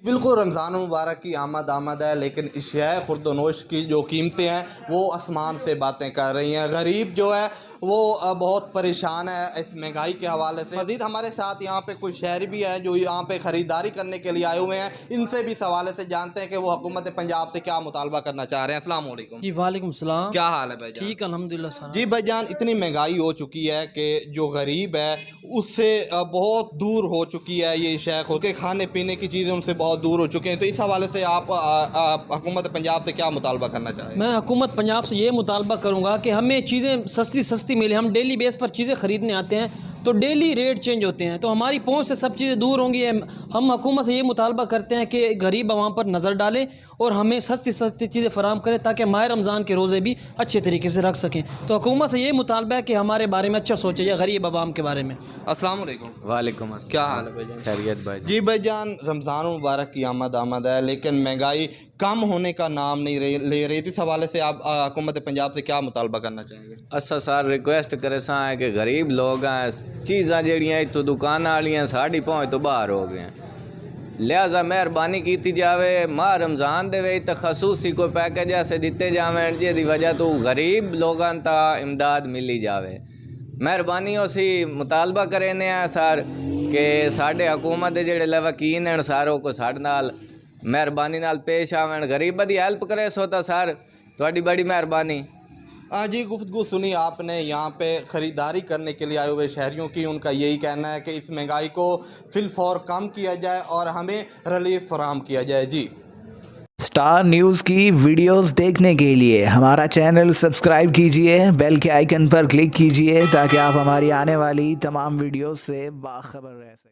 بالکل رمضان المبارک کی آمد ہے، لیکن اشیاء خورد و نوش کی جو قیمتیں ہیں وہ آسمان سے باتیں کر رہی ہیں۔ غریب جو ہے وہ بہت پریشان ہے اس مہنگائی کے حوالے سے۔ مزید ہمارے ساتھ یہاں پہ کوئی شہری بھی ہے جو یہاں پہ خریداری کرنے کے لیے آئے ہوئے ہیں، ان سے بھی اس حوالے سے جانتے ہیں کہ وہ حکومت پنجاب سے کیا مطالبہ کرنا چاہ رہے ہیں۔ السلام علیکم جی وعلیکم السلام۔ کیا حال ہے بھائی جان؟ ٹھیک الحمدللہ سر۔ جی بھائی جان، اتنی مہنگائی ہو چکی ہے کہ جو غریب ہے اس سے بہت دور ہو چکی ہے یہ شیخ ہو کے، کھانے پینے کی چیزیں ان سے بہت دور ہو چکے ہیں، تو اس حوالے سے آپ حکومت پنجاب سے کیا مطالبہ کرنا چاہیں گے؟ میں حکومت پنجاب سے یہ مطالبہ کروں گا کہ ہمیں چیزیں سستی ملے۔ ہم ڈیلی بیس پر چیزیں خریدنے آتے ہیں تو ڈیلی ریٹ چینج ہوتے ہیں، تو ہماری پہنچ سے سب چیزیں دور ہوں گی۔ ہم حکومت سے یہ مطالبہ کرتے ہیں کہ غریب عوام پر نظر ڈالے اور ہمیں سستی چیزیں فراہم کرے تاکہ ماہ رمضان کے روزے بھی اچھے طریقے سے رکھ سکیں۔ تو حکومت سے یہ مطالبہ ہے کہ ہمارے بارے میں اچھا سوچے یا غریب عوام کے بارے میں۔ السلام علیکم۔ وعلیکم السلام۔ کیا حال ہے بھائی جان؟ خیریت بھائی جی بھائی جان، رمضان المبارک کی آمد ہے، لیکن مہنگائی کم ہونے کا نام نہیں لے رہی، تو اس حوالے سے آپ حکومت پنجاب سے کیا مطالبہ کرنا چاہیں گے؟ اسا سر ریکویسٹ کرے سا ہے کہ غریب لوگ ہیں، چیزاں جڑیاں اتو دکان والیاں ساڑی پہنچ تو باہر ہو گئے ہیں، لہذا مہربانی کیتی جاوے ماہ رمضان دے وچ تے خصوصی کوئی پیکج ایسے دیتے جاویں جے دی وجہ تو غریب لوگاں تا امداد ملی جاوے۔ مہربانی اسی مطالبہ کرنے ہیں سر کہ ساڈے حکومت دے جڑے لواکین ہیں ساروں کو ساڈے نال مہربانی نال پیش آویں، غریباں دی ہیلپ کرے سو تا سر تہاڈی بڑی مہربانی۔ جی گفتگو سنی آپ نے یہاں پہ خریداری کرنے کے لیے آئے ہوئے شہریوں کی، ان کا یہی کہنا ہے کہ اس مہنگائی کو فی الفور کم کیا جائے اور ہمیں ریلیف فراہم کیا جائے۔ جی سٹار نیوز کی ویڈیوز دیکھنے کے لیے ہمارا چینل سبسکرائب کیجئے، بیل کے آئیکن پر کلک کیجئے تاکہ آپ ہماری آنے والی تمام ویڈیوز سے باخبر رہ سکیں۔